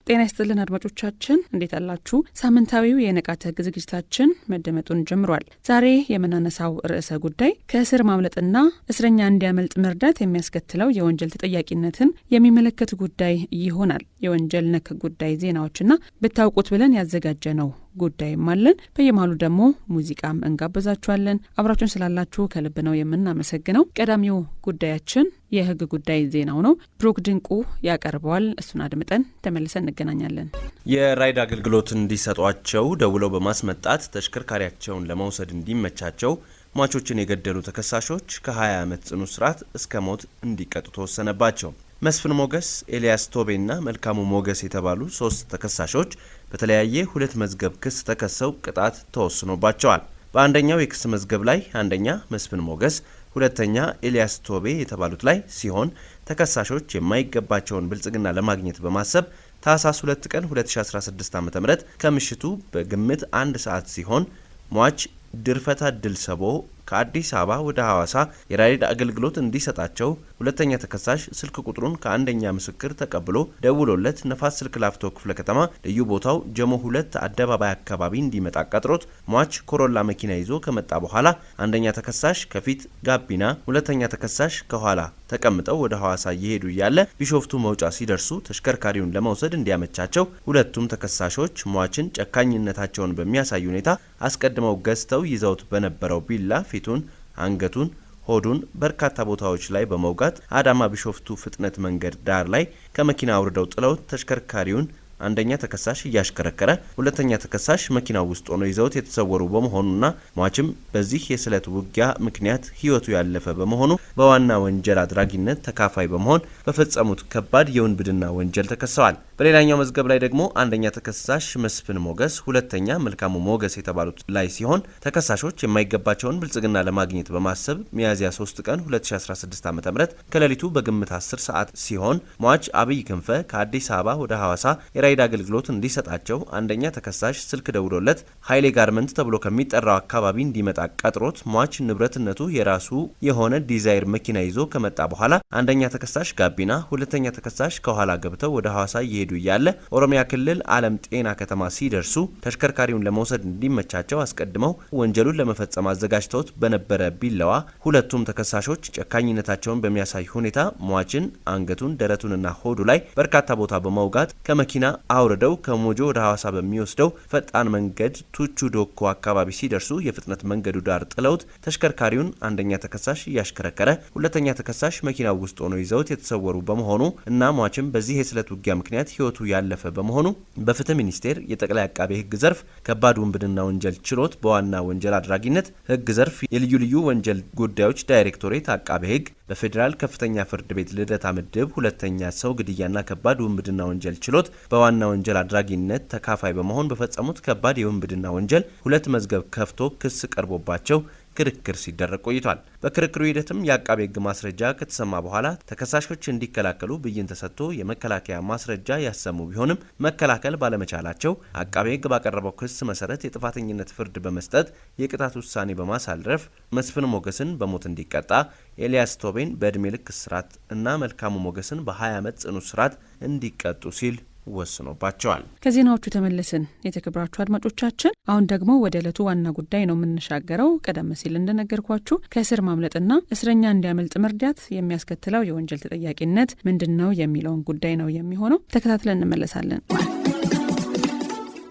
ጤና ይስጥልን አድማጮቻችን እንዴት አላችሁ? ሳምንታዊው የንቃተ ህግ ዝግጅታችን መደመጡን ጀምሯል። ዛሬ የምናነሳው ርዕሰ ጉዳይ ከእስር ማምለጥና እስረኛ እንዲያመልጥ መርዳት የሚያስከትለው የወንጀል ተጠያቂነትን የሚመለከት ጉዳይ ይሆናል። የወንጀል ነክ ጉዳይ ዜናዎችና ብታውቁት ብለን ያዘጋጀነው ጉዳይም አለን። በየመሃሉ ደግሞ ሙዚቃም እንጋብዛችኋለን። አብራችሁን ስላላችሁ ከልብ ነው የምናመሰግነው። ቀዳሚው ጉዳያችን የህግ ጉዳይ ዜናው ነው። ብሩክ ድንቁ ያቀርበዋል። እሱን አድምጠን ተመልሰን እንገናኛለን። የራይድ አገልግሎት እንዲሰጧቸው ደውለው በማስመጣት ተሽከርካሪያቸውን ለመውሰድ እንዲመቻቸው ሟቾችን የገደሉ ተከሳሾች ከ20 ዓመት ጽኑ እስራት እስከ ሞት እንዲቀጡ ተወሰነባቸው። መስፍን ሞገስ፣ ኤልያስ ቶቤና መልካሙ ሞገስ የተባሉ 3 ተከሳሾች በተለያየ 2 መዝገብ ክስ ተከሰው ቅጣት ተወስኖባቸዋል። በአንደኛው የክስ መዝገብ ላይ አንደኛ መስፍን ሞገስ፣ ሁለተኛ ኤልያስ ቶቤ የተባሉት ላይ ሲሆን ተከሳሾች የማይገባቸውን ብልጽግና ለማግኘት በማሰብ ታህሳስ 2 ቀን 2016 ዓ.ም ከምሽቱ በግምት 1 ሰዓት ሲሆን ሟች ድርፈታ ድልሰቦ ከአዲስ አበባ ወደ ሐዋሳ የራይድ አገልግሎት እንዲሰጣቸው ሁለተኛ ተከሳሽ ስልክ ቁጥሩን ከአንደኛ ምስክር ተቀብሎ ደውሎለት ነፋስ ስልክ ላፍቶ ክፍለ ከተማ ልዩ ቦታው ጀሞ 2 አደባባይ አካባቢ እንዲመጣ ቀጥሮት ሟች ኮሮላ መኪና ይዞ ከመጣ በኋላ አንደኛ ተከሳሽ ከፊት ጋቢና፣ ሁለተኛ ተከሳሽ ከኋላ ተቀምጠው ወደ ሐዋሳ እየሄዱ እያለ ቢሾፍቱ መውጫ ሲደርሱ ተሽከርካሪውን ለመውሰድ እንዲያመቻቸው ሁለቱም ተከሳሾች ሟችን ጨካኝነታቸውን በሚያሳይ ሁኔታ አስቀድመው ገዝተው ይዘውት በነበረው ቢላ ፊቱን፣ አንገቱን፣ ሆዱን በርካታ ቦታዎች ላይ በመውጋት አዳማ ቢሾፍቱ ፍጥነት መንገድ ዳር ላይ ከመኪና አውርደው ጥለውት ተሽከርካሪውን አንደኛ ተከሳሽ እያሽከረከረ ሁለተኛ ተከሳሽ መኪናው ውስጥ ሆኖ ይዘውት የተሰወሩ በመሆኑና ሟችም በዚህ የስለት ውጊያ ምክንያት ህይወቱ ያለፈ በመሆኑ በዋና ወንጀል አድራጊነት ተካፋይ በመሆን በፈጸሙት ከባድ የውንብድና ወንጀል ተከሰዋል። በሌላኛው መዝገብ ላይ ደግሞ አንደኛ ተከሳሽ መስፍን ሞገስ፣ ሁለተኛ መልካሙ ሞገስ የተባሉት ላይ ሲሆን ተከሳሾች የማይገባቸውን ብልጽግና ለማግኘት በማሰብ ሚያዝያ 3 ቀን 2016 ዓ.ም ከሌሊቱ በግምት 10 ሰዓት ሲሆን ሟች አብይ ክንፈ ከአዲስ አበባ ወደ ሐዋሳ የራይድ አገልግሎት እንዲሰጣቸው አንደኛ ተከሳሽ ስልክ ደውሎለት ኃይሌ ጋርመንት ተብሎ ከሚጠራው አካባቢ እንዲመጣ ቀጥሮት ሟች ንብረትነቱ የራሱ የሆነ ዲዛይር መኪና ይዞ ከመጣ በኋላ አንደኛ ተከሳሽ ጋቢና፣ ሁለተኛ ተከሳሽ ከኋላ ገብተው ወደ ሐዋሳ እየሄዱ እያለ ኦሮሚያ ክልል ዓለም ጤና ከተማ ሲደርሱ ተሽከርካሪውን ለመውሰድ እንዲመቻቸው አስቀድመው ወንጀሉን ለመፈጸም አዘጋጅተውት በነበረ ቢላዋ ሁለቱም ተከሳሾች ጨካኝነታቸውን በሚያሳይ ሁኔታ ሟችን አንገቱን፣ ደረቱንና ሆዱ ላይ በርካታ ቦታ በመውጋት ከመኪና አውርደው ከሞጆ ወደ ሐዋሳ በሚወስደው ፈጣን መንገድ ቱቹ ዶኮ አካባቢ ሲደርሱ የፍጥነት መንገዱ ዳር ጥለውት ተሽከርካሪውን አንደኛ ተከሳሽ እያሽከረከረ ሁለተኛ ተከሳሽ መኪናው ውስጥ ሆኖ ይዘውት የተሰወሩ በመሆኑ እና ሟችም በዚህ የስለት ውጊያ ምክንያት ህይወቱ ያለፈ በመሆኑ በፍትህ ሚኒስቴር የጠቅላይ አቃቤ ህግ ዘርፍ ከባድ ውንብድና ወንጀል ችሎት በዋና ወንጀል አድራጊነት ህግ ዘርፍ የልዩ ልዩ ወንጀል ጉዳዮች ዳይሬክቶሬት አቃቤ ህግ በፌዴራል ከፍተኛ ፍርድ ቤት ልደታ ምድብ ሁለተኛ ሰው ግድያና ከባድ ውንብድና ወንጀል ችሎት በዋና ወንጀል አድራጊነት ተካፋይ በመሆን በፈጸሙት ከባድ የውንብድና ወንጀል 2 መዝገብ ከፍቶ ክስ ቀርቦባቸው ክርክር ሲደረግ ቆይቷል። በክርክሩ ሂደትም የአቃቤ ህግ ማስረጃ ከተሰማ በኋላ ተከሳሾች እንዲከላከሉ ብይን ተሰጥቶ የመከላከያ ማስረጃ ያሰሙ ቢሆንም መከላከል ባለመቻላቸው አቃቤ ህግ ባቀረበው ክስ መሰረት የጥፋተኝነት ፍርድ በመስጠት የቅጣት ውሳኔ በማሳለፍ መስፍን ሞገስን በሞት እንዲቀጣ፣ ኤልያስ ቶቤን በዕድሜ ልክ እስራት እና መልካሙ ሞገስን በ20 ዓመት ጽኑ እስራት እንዲቀጡ ሲል ወስኖባቸዋል። ከዜናዎቹ ተመለስን። የተከበራችሁ አድማጮቻችን አሁን ደግሞ ወደ ዕለቱ ዋና ጉዳይ ነው የምንሻገረው። ቀደም ሲል እንደነገርኳችሁ ከእስር ማምለጥና እስረኛ እንዲያመልጥ መርዳት የሚያስከትለው የወንጀል ተጠያቂነት ምንድነው የሚለውን ጉዳይ ነው የሚሆነው። ተከታትለን እንመለሳለን።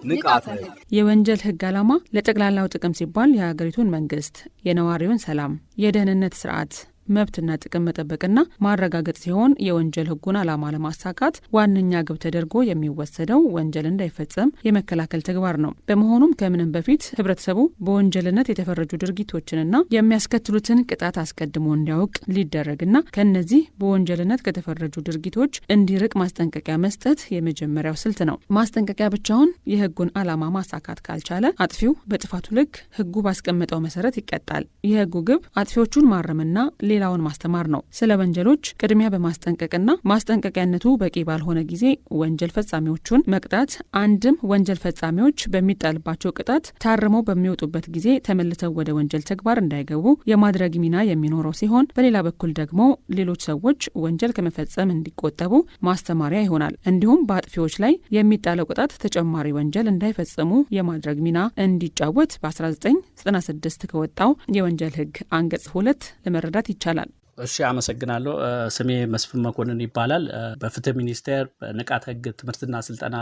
ንቃተ ህግ የወንጀል ህግ ዓላማ ለጠቅላላው ጥቅም ሲባል የሀገሪቱን መንግስት፣ የነዋሪውን ሰላም፣ የደህንነት ስርዓት መብትና ጥቅም መጠበቅና ማረጋገጥ ሲሆን የወንጀል ህጉን ዓላማ ለማሳካት ዋነኛ ግብ ተደርጎ የሚወሰደው ወንጀል እንዳይፈጸም የመከላከል ተግባር ነው። በመሆኑም ከምንም በፊት ህብረተሰቡ በወንጀልነት የተፈረጁ ድርጊቶችንና የሚያስከትሉትን ቅጣት አስቀድሞ እንዲያውቅ ሊደረግና ከነዚህ በወንጀልነት ከተፈረጁ ድርጊቶች እንዲርቅ ማስጠንቀቂያ መስጠት የመጀመሪያው ስልት ነው። ማስጠንቀቂያ ብቻውን የህጉን ዓላማ ማሳካት ካልቻለ አጥፊው በጥፋቱ ልክ ህጉ ባስቀመጠው መሰረት ይቀጣል። የህጉ ግብ አጥፊዎቹን ማረምና ሌላውን ማስተማር ነው። ስለ ወንጀሎች ቅድሚያ በማስጠንቀቅና ማስጠንቀቂያነቱ በቂ ባልሆነ ጊዜ ወንጀል ፈጻሚዎቹን መቅጣት፣ አንድም ወንጀል ፈጻሚዎች በሚጣልባቸው ቅጣት ታርመው በሚወጡበት ጊዜ ተመልሰው ወደ ወንጀል ተግባር እንዳይገቡ የማድረግ ሚና የሚኖረው ሲሆን፣ በሌላ በኩል ደግሞ ሌሎች ሰዎች ወንጀል ከመፈጸም እንዲቆጠቡ ማስተማሪያ ይሆናል። እንዲሁም በአጥፊዎች ላይ የሚጣለው ቅጣት ተጨማሪ ወንጀል እንዳይፈጽሙ የማድረግ ሚና እንዲጫወት በ1996 ከወጣው የወንጀል ሕግ አንቀጽ 2 ለመረዳት ይቻላል። እሺ፣ አመሰግናለሁ። ስሜ መስፍን መኮንን ይባላል። በፍትህ ሚኒስቴር በንቃተ ህግ ትምህርትና ስልጠና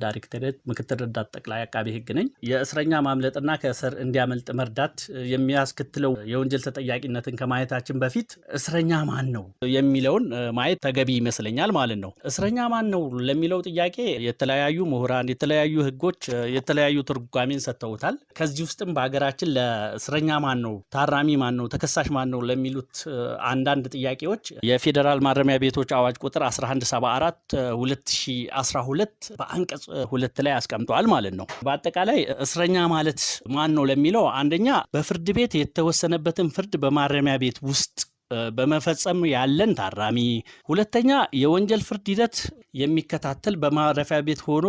ዳይሬክቶሬት ምክትል ረዳት ጠቅላይ አቃቤ ህግ ነኝ። የእስረኛ ማምለጥና ከእስር እንዲያመልጥ መርዳት የሚያስከትለው የወንጀል ተጠያቂነትን ከማየታችን በፊት እስረኛ ማን ነው የሚለውን ማየት ተገቢ ይመስለኛል ማለት ነው። እስረኛ ማን ነው ለሚለው ጥያቄ የተለያዩ ምሁራን፣ የተለያዩ ህጎች የተለያዩ ትርጓሜን ሰጥተውታል። ከዚህ ውስጥም በሀገራችን ለእስረኛ ማን ነው፣ ታራሚ ማን ነው፣ ተከሳሽ ማን ነው ለሚሉት አንዳንድ ጥያቄዎች የፌዴራል ማረሚያ ቤቶች አዋጅ ቁጥር 1174 2012 በአንቀጽ 2 ላይ አስቀምጧል ማለት ነው። በአጠቃላይ እስረኛ ማለት ማን ነው ለሚለው አንደኛ በፍርድ ቤት የተወሰነበትን ፍርድ በማረሚያ ቤት ውስጥ በመፈጸም ያለን ታራሚ፣ ሁለተኛ የወንጀል ፍርድ ሂደት የሚከታተል በማረፊያ ቤት ሆኖ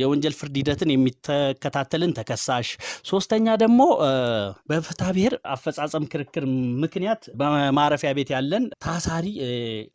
የወንጀል ፍርድ ሂደትን የሚከታተልን ተከሳሽ፣ ሶስተኛ ደግሞ በፍትሐ ብሔር አፈጻጸም ክርክር ምክንያት በማረፊያ ቤት ያለን ታሳሪ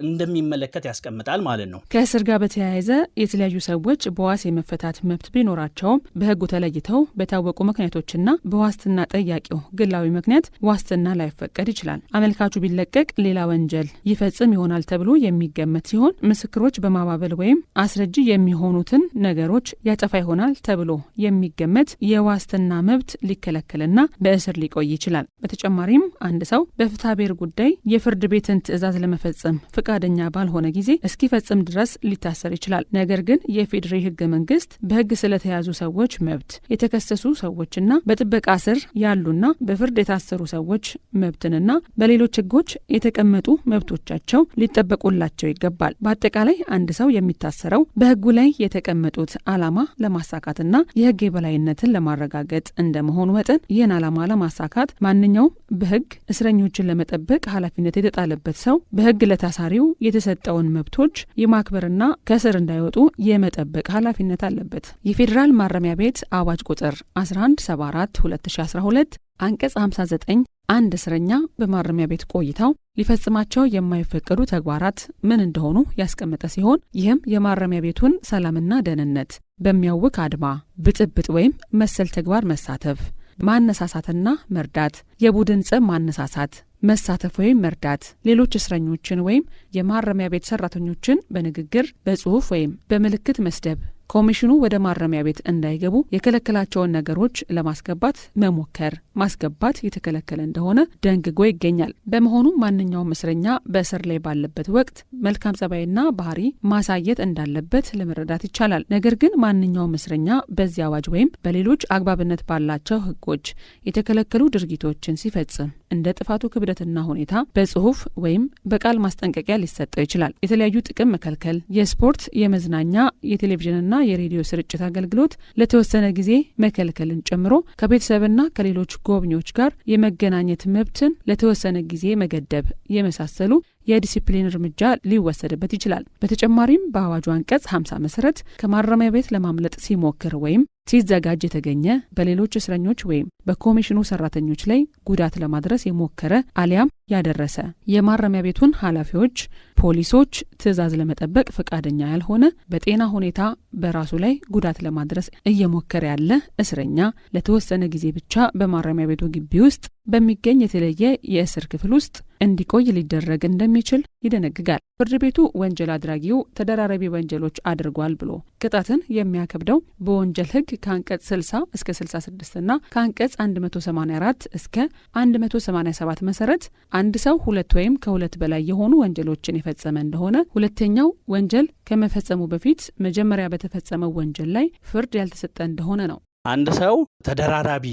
እንደሚመለከት ያስቀምጣል ማለት ነው። ከእስር ጋር በተያያዘ የተለያዩ ሰዎች በዋስ የመፈታት መብት ቢኖራቸውም በሕጉ ተለይተው በታወቁ ምክንያቶችና በዋስትና ጠያቂው ግላዊ ምክንያት ዋስትና ላይፈቀድ ይችላል። አመልካቹ ቢለቀቅ ሌላ ወንጀል ይፈጽም ይሆናል ተብሎ የሚገመት ሲሆን ምስክሮች በማባበል ወይም አስረጂ የሚሆኑትን ነገሮች ያጠፋ ይሆናል ተብሎ የሚገመት የዋስትና መብት ሊከለከልና በእስር ሊቆይ ይችላል። በተጨማሪም አንድ ሰው በፍትሐ ብሔር ጉዳይ የፍርድ ቤትን ትዕዛዝ ለመፈጸም ፈቃደኛ ባልሆነ ጊዜ እስኪፈጽም ድረስ ሊታሰር ይችላል። ነገር ግን የፌዴሪ ህገ መንግስት በህግ ስለተያዙ ሰዎች መብት፣ የተከሰሱ ሰዎችና በጥበቃ ስር ያሉና በፍርድ የታሰሩ ሰዎች መብትንና በሌሎች ህጎች የተቀመጡ መብቶቻቸው ሊጠበቁላቸው ይገባል። በአጠቃላይ አንድ ሰው የሚታሰረው በህጉ ላይ የተቀመጡት ዓላማ ለማሳካትና የህግ የበላይነትን ለማረጋገጥ እንደመሆኑ መጠን ይህን ዓላማ ለማሳካት ማንኛውም በህግ እስረኞችን ለመጠበቅ ኃላፊነት የተጣለበት ሰው በህግ ለታሳሪው የተሰጠውን መብቶች የማክበርና ከእስር እንዳይወጡ የመጠበቅ ኃላፊነት አለበት። የፌዴራል ማረሚያ ቤት አዋጅ ቁጥር 1174 2012 አንቀጽ 59 አንድ እስረኛ በማረሚያ ቤት ቆይታው ሊፈጽማቸው የማይፈቀዱ ተግባራት ምን እንደሆኑ ያስቀመጠ ሲሆን ይህም የማረሚያ ቤቱን ሰላምና ደህንነት በሚያውክ አድማ፣ ብጥብጥ ወይም መሰል ተግባር መሳተፍ፣ ማነሳሳትና መርዳት፣ የቡድን ጸብ ማነሳሳት፣ መሳተፍ ወይም መርዳት፣ ሌሎች እስረኞችን ወይም የማረሚያ ቤት ሰራተኞችን በንግግር፣ በጽሁፍ ወይም በምልክት መስደብ፣ ኮሚሽኑ ወደ ማረሚያ ቤት እንዳይገቡ የከለከላቸውን ነገሮች ለማስገባት መሞከር፣ ማስገባት የተከለከለ እንደሆነ ደንግጎ ይገኛል። በመሆኑም ማንኛውም እስረኛ በእስር ላይ ባለበት ወቅት መልካም ጸባይና ባህሪ ማሳየት እንዳለበት ለመረዳት ይቻላል። ነገር ግን ማንኛውም እስረኛ በዚህ አዋጅ ወይም በሌሎች አግባብነት ባላቸው ህጎች የተከለከሉ ድርጊቶችን ሲፈጽም እንደ ጥፋቱ ክብደትና ሁኔታ በጽሁፍ ወይም በቃል ማስጠንቀቂያ ሊሰጠው ይችላል። የተለያዩ ጥቅም መከልከል፣ የስፖርት፣ የመዝናኛ፣ የቴሌቪዥንና የሬዲዮ ስርጭት አገልግሎት ለተወሰነ ጊዜ መከልከልን ጨምሮ ከቤተሰብና ከሌሎች ጎብኚዎች ጋር የመገናኘት መብትን ለተወሰነ ጊዜ መገደብ የመሳሰሉ የዲሲፕሊን እርምጃ ሊወሰድበት ይችላል። በተጨማሪም በአዋጁ አንቀጽ 50 መሰረት ከማረሚያ ቤት ለማምለጥ ሲሞክር ወይም ሲዘጋጅ የተገኘ በሌሎች እስረኞች ወይም በኮሚሽኑ ሰራተኞች ላይ ጉዳት ለማድረስ የሞከረ አሊያም ያደረሰ የማረሚያ ቤቱን ኃላፊዎች፣ ፖሊሶች ትዕዛዝ ለመጠበቅ ፈቃደኛ ያልሆነ በጤና ሁኔታ በራሱ ላይ ጉዳት ለማድረስ እየሞከረ ያለ እስረኛ ለተወሰነ ጊዜ ብቻ በማረሚያ ቤቱ ግቢ ውስጥ በሚገኝ የተለየ የእስር ክፍል ውስጥ እንዲቆይ ሊደረግ እንደሚችል ይደነግጋል። ፍርድ ቤቱ ወንጀል አድራጊው ተደራራቢ ወንጀሎች አድርጓል ብሎ ቅጣትን የሚያከብደው በወንጀል ሕግ ከአንቀጽ 60 እስከ 66 እና ከአንቀጽ 184 እስከ 187 መሰረት አንድ ሰው ሁለት ወይም ከሁለት በላይ የሆኑ ወንጀሎችን የፈጸመ እንደሆነ፣ ሁለተኛው ወንጀል ከመፈጸሙ በፊት መጀመሪያ በተፈጸመው ወንጀል ላይ ፍርድ ያልተሰጠ እንደሆነ ነው። አንድ ሰው ተደራራቢ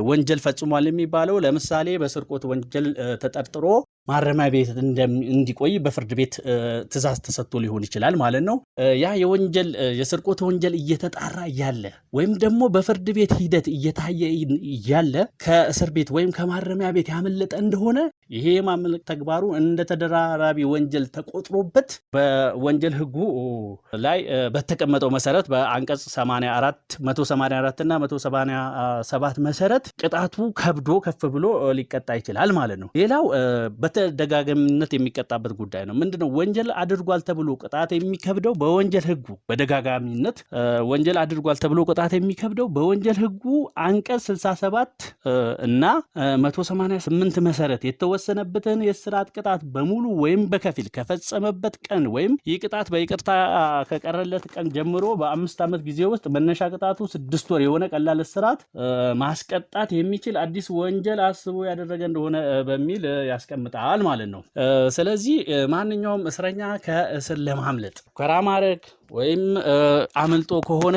ወንጀል ፈጽሟል የሚባለው ለምሳሌ በስርቆት ወንጀል ተጠርጥሮ ማረሚያ ቤት እንዲቆይ በፍርድ ቤት ትእዛዝ ተሰጥቶ ሊሆን ይችላል ማለት ነው። ያ የወንጀል የስርቆት ወንጀል እየተጣራ ያለ ወይም ደግሞ በፍርድ ቤት ሂደት እየታየ ያለ ከእስር ቤት ወይም ከማረሚያ ቤት ያመለጠ እንደሆነ ይሄ የማምለጥ ተግባሩ እንደ ተደራራቢ ወንጀል ተቆጥሮበት በወንጀል ሕጉ ላይ በተቀመጠው መሰረት በአንቀጽ 84 184 እና 187 መሰረት ቅጣቱ ከብዶ ከፍ ብሎ ሊቀጣ ይችላል ማለት ነው። ሌላው በተደጋጋሚነት የሚቀጣበት ጉዳይ ነው። ምንድነው? ወንጀል አድርጓል ተብሎ ቅጣት የሚከብደው በወንጀል ሕጉ በደጋጋሚነት ወንጀል አድርጓል ተብሎ ቅጣት የሚከብደው በወንጀል ሕጉ አንቀጽ 67 እና 188 መሰረት የተወሰነበትን የእስራት ቅጣት በሙሉ ወይም በከፊል ከፈጸመበት ቀን ወይም ይህ ቅጣት በይቅርታ ከቀረለት ቀን ጀምሮ በ5 ዓመት ጊዜ ውስጥ መነሻ ቅጣቱ 6 ወር የሆነ ቀላል እስራት ማስቀጣት የሚችል አዲስ ወንጀል አስቦ ያደረገ እንደሆነ በሚል ያስቀምጣል ማለት ነው። ስለዚህ ማንኛውም እስረኛ ከእስር ለማምለጥ ሙከራ ማድረግ ወይም አመልጦ ከሆነ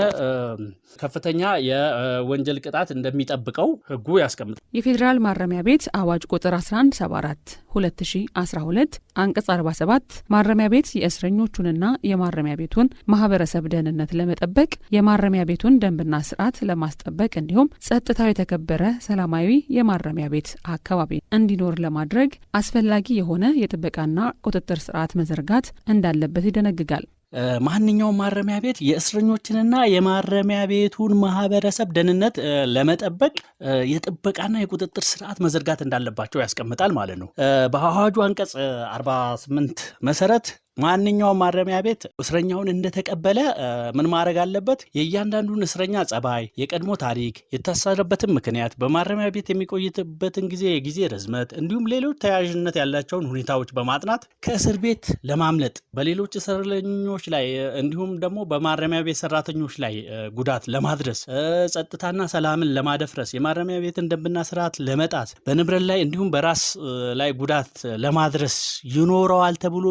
ከፍተኛ የወንጀል ቅጣት እንደሚጠብቀው ሕጉ ያስቀምጣል። የፌዴራል ማረሚያ ቤት አዋጅ ቁጥር 1174 2012 አንቀጽ 47 ማረሚያ ቤት የእስረኞቹንና የማረሚያ ቤቱን ማህበረሰብ ደህንነት ለመጠበቅ የማረሚያ ቤቱን ደንብና ስርዓት ለማስጠበቅ እንዲሁም ጸጥታው የተከበረ ሰላማዊ የማረሚያ ቤት አካባቢ እንዲኖር ለማድረግ አስፈላጊ የሆነ የጥበቃና ቁጥጥር ስርዓት መዘርጋት እንዳለበት ይደነግጋል። ማንኛውም ማረሚያ ቤት የእስረኞችንና የማረሚያ ቤቱን ማህበረሰብ ደህንነት ለመጠበቅ የጥበቃና የቁጥጥር ስርዓት መዘርጋት እንዳለባቸው ያስቀምጣል ማለት ነው። በአዋጁ አንቀጽ 48 መሰረት ማንኛውም ማረሚያ ቤት እስረኛውን እንደተቀበለ ምን ማድረግ አለበት? የእያንዳንዱን እስረኛ ጸባይ፣ የቀድሞ ታሪክ፣ የታሰረበትን ምክንያት፣ በማረሚያ ቤት የሚቆይበትን የጊዜ ርዝመት እንዲሁም ሌሎች ተያያዥነት ያላቸውን ሁኔታዎች በማጥናት ከእስር ቤት ለማምለጥ በሌሎች እስረኞች ላይ እንዲሁም ደግሞ በማረሚያ ቤት ሰራተኞች ላይ ጉዳት ለማድረስ፣ ጸጥታና ሰላምን ለማደፍረስ፣ የማረሚያ ቤትን ደንብና ስርዓት ለመጣስ፣ በንብረት ላይ እንዲሁም በራስ ላይ ጉዳት ለማድረስ ይኖረዋል ተብሎ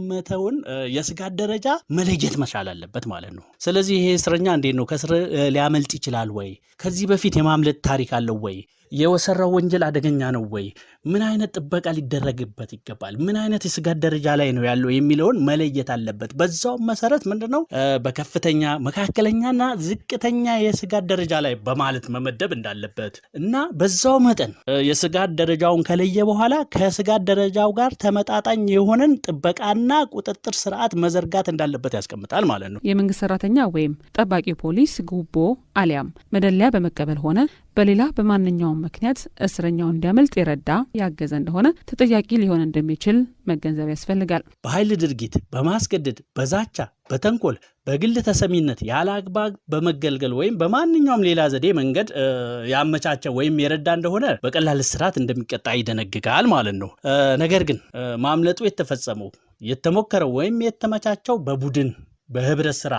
መተውን የስጋት ደረጃ መለየት መቻል አለበት ማለት ነው። ስለዚህ ይሄ እስረኛ እንዴት ነው ከእስር ሊያመልጥ ይችላል ወይ? ከዚህ በፊት የማምለጥ ታሪክ አለው ወይ? የሰራው ወንጀል አደገኛ ነው ወይ? ምን አይነት ጥበቃ ሊደረግበት ይገባል? ምን አይነት የስጋት ደረጃ ላይ ነው ያለው የሚለውን መለየት አለበት። በዛው መሰረት ምንድነው በከፍተኛ መካከለኛና ዝቅተኛ የስጋት ደረጃ ላይ በማለት መመደብ እንዳለበት እና በዛው መጠን የስጋት ደረጃውን ከለየ በኋላ ከስጋት ደረጃው ጋር ተመጣጣኝ የሆነን ጥበቃና ቁጥጥር ስርዓት መዘርጋት እንዳለበት ያስቀምጣል ማለት ነው። የመንግስት ሰራተኛ ወይም ጠባቂ ፖሊስ ጉቦ አሊያም መደለያ በመቀበል ሆነ በሌላ በማንኛውም ምክንያት እስረኛው እንዲያመልጥ የረዳ ያገዘ እንደሆነ ተጠያቂ ሊሆን እንደሚችል መገንዘብ ያስፈልጋል። በኃይል ድርጊት፣ በማስገደድ፣ በዛቻ፣ በተንኮል፣ በግል ተሰሚነት ያለ አግባብ በመገልገል ወይም በማንኛውም ሌላ ዘዴ መንገድ ያመቻቸ ወይም የረዳ እንደሆነ በቀላል እስራት እንደሚቀጣ ይደነግጋል ማለት ነው። ነገር ግን ማምለጡ የተፈጸመው የተሞከረው ወይም የተመቻቸው በቡድን በህብረት ስራ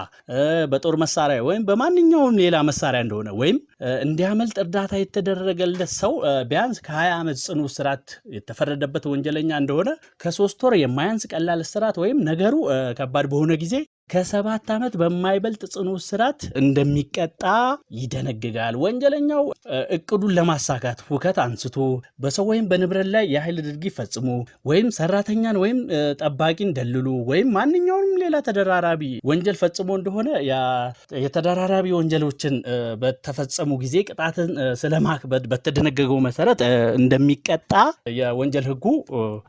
በጦር መሳሪያ ወይም በማንኛውም ሌላ መሳሪያ እንደሆነ ወይም እንዲያመልጥ እርዳታ የተደረገለት ሰው ቢያንስ ከ20 ዓመት ጽኑ እስራት የተፈረደበት ወንጀለኛ እንደሆነ ከ3 ወር የማያንስ ቀላል እስራት ወይም ነገሩ ከባድ በሆነ ጊዜ ከ7 ዓመት በማይበልጥ ጽኑ እስራት እንደሚቀጣ ይደነግጋል። ወንጀለኛው እቅዱን ለማሳካት ሁከት አንስቶ በሰው ወይም በንብረት ላይ የኃይል ድርጊት ፈጽሞ ወይም ሰራተኛን ወይም ጠባቂን ደልሎ ወይም ማንኛውንም ሌላ ተደራራቢ ወንጀል ፈጽሞ እንደሆነ የተደራራቢ ወንጀሎችን በተፈጸሙ ጊዜ ቅጣትን ስለማክበድ በተደነገገው መሰረት እንደሚቀጣ የወንጀል ሕጉ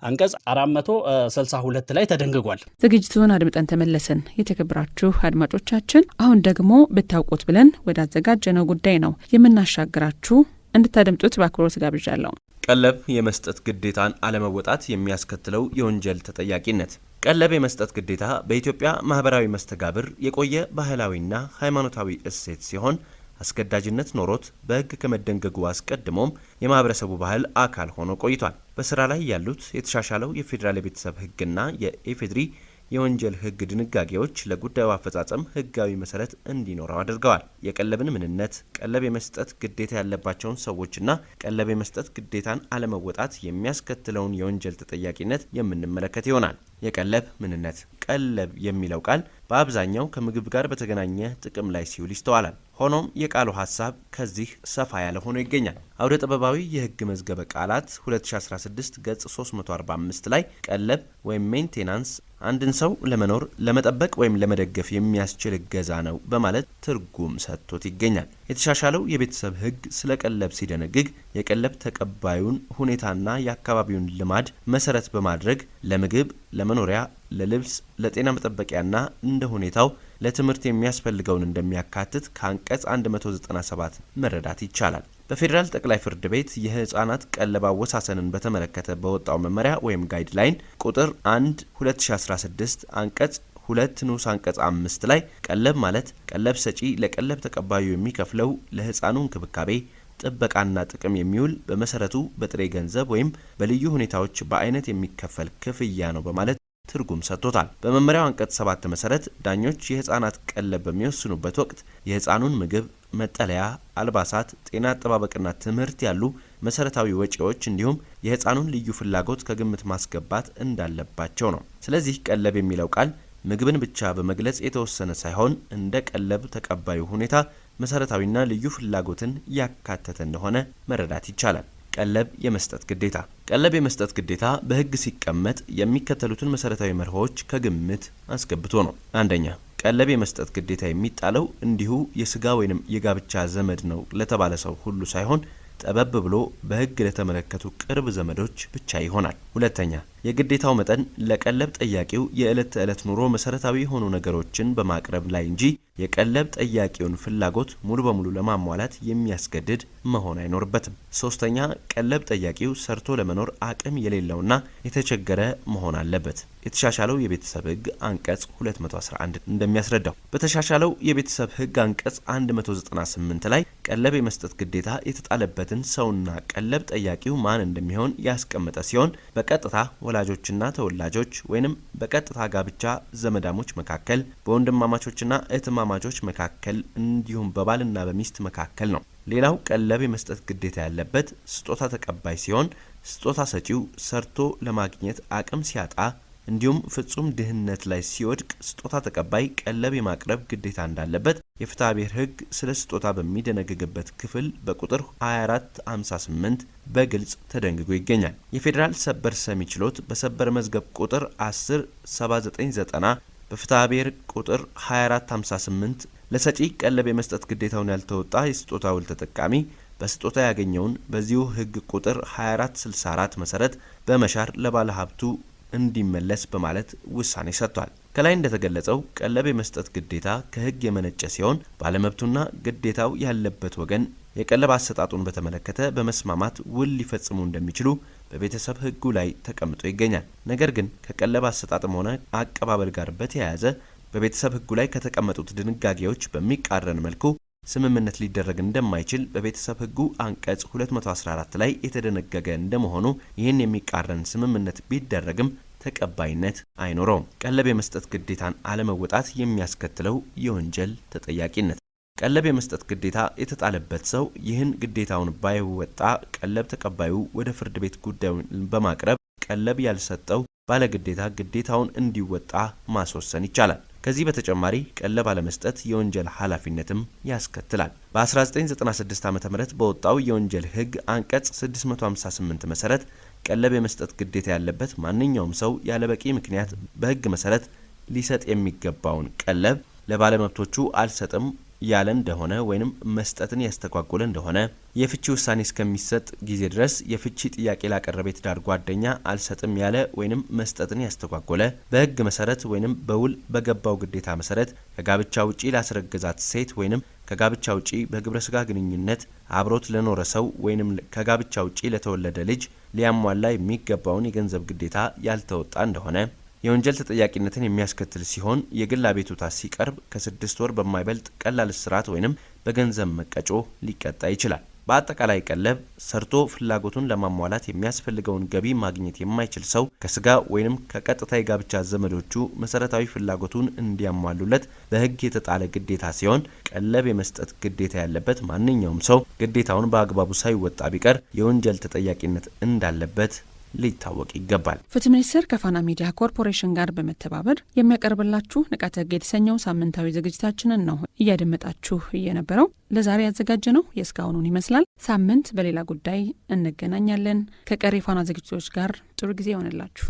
አንቀጽ 462 ላይ ተደንግጓል። ዝግጅቱን አድምጠን ተመለስን። የተከበራችሁ አድማጮቻችን፣ አሁን ደግሞ ብታውቁት ብለን ወዳዘጋጀነው ጉዳይ ነው የምናሻግራችሁ። እንድታደምጡት በአክብሮት ጋብዣለሁ። ቀለብ የመስጠት ግዴታን አለመወጣት የሚያስከትለው የወንጀል ተጠያቂነት። ቀለብ የመስጠት ግዴታ በኢትዮጵያ ማህበራዊ መስተጋብር የቆየ ባህላዊና ሃይማኖታዊ እሴት ሲሆን አስገዳጅነት ኖሮት በሕግ ከመደንገጉ አስቀድሞም የማህበረሰቡ ባህል አካል ሆኖ ቆይቷል። በስራ ላይ ያሉት የተሻሻለው የፌዴራል የቤተሰብ ሕግና የኢፌድሪ የወንጀል ሕግ ድንጋጌዎች ለጉዳዩ አፈጻጸም ሕጋዊ መሰረት እንዲኖረው አድርገዋል። የቀለብን ምንነት፣ ቀለብ የመስጠት ግዴታ ያለባቸውን ሰዎችና ቀለብ የመስጠት ግዴታን አለመወጣት የሚያስከትለውን የወንጀል ተጠያቂነት የምንመለከት ይሆናል። የቀለብ ምንነት። ቀለብ የሚለው ቃል በአብዛኛው ከምግብ ጋር በተገናኘ ጥቅም ላይ ሲውል ይስተዋላል። ሆኖም የቃሉ ሐሳብ ከዚህ ሰፋ ያለ ሆኖ ይገኛል። አውደ ጥበባዊ የሕግ መዝገበ ቃላት 2016 ገጽ 345 ላይ ቀለብ ወይም ሜንቴናንስ አንድን ሰው ለመኖር ለመጠበቅ ወይም ለመደገፍ የሚያስችል እገዛ ነው በማለት ትርጉም ሰጥቶት ይገኛል። የተሻሻለው የቤተሰብ ሕግ ስለ ቀለብ ሲደነግግ የቀለብ ተቀባዩን ሁኔታና የአካባቢውን ልማድ መሰረት በማድረግ ለምግብ፣ ለመኖሪያ፣ ለልብስ፣ ለጤና መጠበቂያና እንደ ሁኔታው ለትምህርት የሚያስፈልገውን እንደሚያካትት ከአንቀጽ 197 መረዳት ይቻላል። በፌዴራል ጠቅላይ ፍርድ ቤት የህፃናት ቀለብ አወሳሰንን በተመለከተ በወጣው መመሪያ ወይም ጋይድላይን ቁጥር 1 2016 አንቀጽ 2 ንዑስ አንቀጽ 5 ላይ ቀለብ ማለት ቀለብ ሰጪ ለቀለብ ተቀባዩ የሚከፍለው ለህፃኑ እንክብካቤ ጥበቃና ጥቅም የሚውል በመሰረቱ በጥሬ ገንዘብ ወይም በልዩ ሁኔታዎች በአይነት የሚከፈል ክፍያ ነው በማለት ትርጉም ሰጥቶታል። በመመሪያው አንቀጽ 7 መሰረት ዳኞች የህፃናት ቀለብ በሚወስኑበት ወቅት የህፃኑን ምግብ፣ መጠለያ፣ አልባሳት፣ ጤና አጠባበቅና ትምህርት ያሉ መሰረታዊ ወጪዎች እንዲሁም የህፃኑን ልዩ ፍላጎት ከግምት ማስገባት እንዳለባቸው ነው። ስለዚህ ቀለብ የሚለው ቃል ምግብን ብቻ በመግለጽ የተወሰነ ሳይሆን እንደ ቀለብ ተቀባዩ ሁኔታ መሰረታዊና ልዩ ፍላጎትን ያካተተ እንደሆነ መረዳት ይቻላል። ቀለብ የመስጠት ግዴታ። ቀለብ የመስጠት ግዴታ በህግ ሲቀመጥ የሚከተሉትን መሰረታዊ መርሆች ከግምት አስገብቶ ነው። አንደኛ፣ ቀለብ የመስጠት ግዴታ የሚጣለው እንዲሁ የስጋ ወይንም የጋብቻ ዘመድ ነው ለተባለ ሰው ሁሉ ሳይሆን ጠበብ ብሎ በህግ ለተመለከቱ ቅርብ ዘመዶች ብቻ ይሆናል። ሁለተኛ፣ የግዴታው መጠን ለቀለብ ጠያቂው የዕለት ተዕለት ኑሮ መሰረታዊ የሆኑ ነገሮችን በማቅረብ ላይ እንጂ የቀለብ ጠያቂውን ፍላጎት ሙሉ በሙሉ ለማሟላት የሚያስገድድ መሆን አይኖርበትም። ሶስተኛ፣ ቀለብ ጠያቂው ሰርቶ ለመኖር አቅም የሌለውና የተቸገረ መሆን አለበት። የተሻሻለው የቤተሰብ ህግ አንቀጽ 211 እንደሚያስረዳው በተሻሻለው የቤተሰብ ህግ አንቀጽ 198 ላይ ቀለብ የመስጠት ግዴታ የተጣለበትን ሰውና ቀለብ ጠያቂው ማን እንደሚሆን ያስቀመጠ ሲሆን በቀጥታ ወላጆችና ተወላጆች ወይንም በቀጥታ ጋብቻ ዘመዳሞች መካከል፣ በወንድማማቾችና እህትማማቾች መካከል እንዲሁም በባልና በሚስት መካከል ነው። ሌላው ቀለብ የመስጠት ግዴታ ያለበት ስጦታ ተቀባይ ሲሆን ስጦታ ሰጪው ሰርቶ ለማግኘት አቅም ሲያጣ እንዲሁም ፍጹም ድህነት ላይ ሲወድቅ ስጦታ ተቀባይ ቀለብ የማቅረብ ግዴታ እንዳለበት የፍትሐ ብሔር ህግ ስለ ስጦታ በሚደነግግበት ክፍል በቁጥር 2458 በግልጽ ተደንግጎ ይገኛል። የፌዴራል ሰበር ሰሚ ችሎት በሰበር መዝገብ ቁጥር 107990 በፍትሐ ብሔር ቁጥር 2458 ለሰጪ ቀለብ የመስጠት ግዴታውን ያልተወጣ የስጦታ ውል ተጠቃሚ በስጦታ ያገኘውን በዚሁ ህግ ቁጥር 2464 መሰረት በመሻር ለባለ ሀብቱ እንዲመለስ በማለት ውሳኔ ሰጥቷል። ከላይ እንደተገለጸው ቀለብ የመስጠት ግዴታ ከህግ የመነጨ ሲሆን ባለመብቱና ግዴታው ያለበት ወገን የቀለብ አሰጣጡን በተመለከተ በመስማማት ውል ሊፈጽሙ እንደሚችሉ በቤተሰብ ህጉ ላይ ተቀምጦ ይገኛል። ነገር ግን ከቀለብ አሰጣጥም ሆነ አቀባበል ጋር በተያያዘ በቤተሰብ ህጉ ላይ ከተቀመጡት ድንጋጌዎች በሚቃረን መልኩ ስምምነት ሊደረግ እንደማይችል በቤተሰብ ህጉ አንቀጽ 214 ላይ የተደነገገ እንደመሆኑ ይህን የሚቃረን ስምምነት ቢደረግም ተቀባይነት አይኖረውም። ቀለብ የመስጠት ግዴታን አለመወጣት የሚያስከትለው የወንጀል ተጠያቂነት። ቀለብ የመስጠት ግዴታ የተጣለበት ሰው ይህን ግዴታውን ባይወጣ ቀለብ ተቀባዩ ወደ ፍርድ ቤት ጉዳዩን በማቅረብ ቀለብ ያልሰጠው ባለግዴታ ግዴታውን እንዲወጣ ማስወሰን ይቻላል። ከዚህ በተጨማሪ ቀለብ አለመስጠት የወንጀል ኃላፊነትም ያስከትላል። በ1996 ዓ.ም በወጣው የወንጀል ህግ አንቀጽ 658 መሰረት ቀለብ የመስጠት ግዴታ ያለበት ማንኛውም ሰው ያለበቂ ምክንያት በህግ መሰረት ሊሰጥ የሚገባውን ቀለብ ለባለመብቶቹ አልሰጥም ያለ እንደሆነ ወይንም መስጠትን ያስተጓጎለ እንደሆነ የፍቺ ውሳኔ እስከሚሰጥ ጊዜ ድረስ የፍቺ ጥያቄ ላቀረበ የትዳር ጓደኛ አልሰጥም ያለ ወይንም መስጠትን ያስተጓጎለ በህግ መሰረት ወይንም በውል በገባው ግዴታ መሰረት ከጋብቻ ውጪ ላስረገዛት ሴት ወይንም ከጋብቻ ውጪ በግብረ ስጋ ግንኙነት አብሮት ለኖረ ሰው ወይንም ከጋብቻ ውጪ ለተወለደ ልጅ ሊያሟላ የሚገባውን የገንዘብ ግዴታ ያልተወጣ እንደሆነ የወንጀል ተጠያቂነትን የሚያስከትል ሲሆን የግል አቤቱታ ሲቀርብ ከ6 ወር በማይበልጥ ቀላል እስራት ወይንም በገንዘብ መቀጮ ሊቀጣ ይችላል። በአጠቃላይ ቀለብ ሰርቶ ፍላጎቱን ለማሟላት የሚያስፈልገውን ገቢ ማግኘት የማይችል ሰው ከስጋ ወይንም ከቀጥታ የጋብቻ ዘመዶቹ መሰረታዊ ፍላጎቱን እንዲያሟሉለት በህግ የተጣለ ግዴታ ሲሆን ቀለብ የመስጠት ግዴታ ያለበት ማንኛውም ሰው ግዴታውን በአግባቡ ሳይወጣ ቢቀር የወንጀል ተጠያቂነት እንዳለበት ሊታወቅ ይገባል። ፍትህ ሚኒስቴር ከፋና ሚዲያ ኮርፖሬሽን ጋር በመተባበር የሚያቀርብላችሁ ንቃተ ህግ የተሰኘው ሳምንታዊ ዝግጅታችንን ነው እያደመጣችሁ የነበረው። ለዛሬ ያዘጋጀነው የእስካሁኑን ይመስላል። ሳምንት በሌላ ጉዳይ እንገናኛለን። ከቀሪ ፋና ዝግጅቶች ጋር ጥሩ ጊዜ ይሆንላችሁ።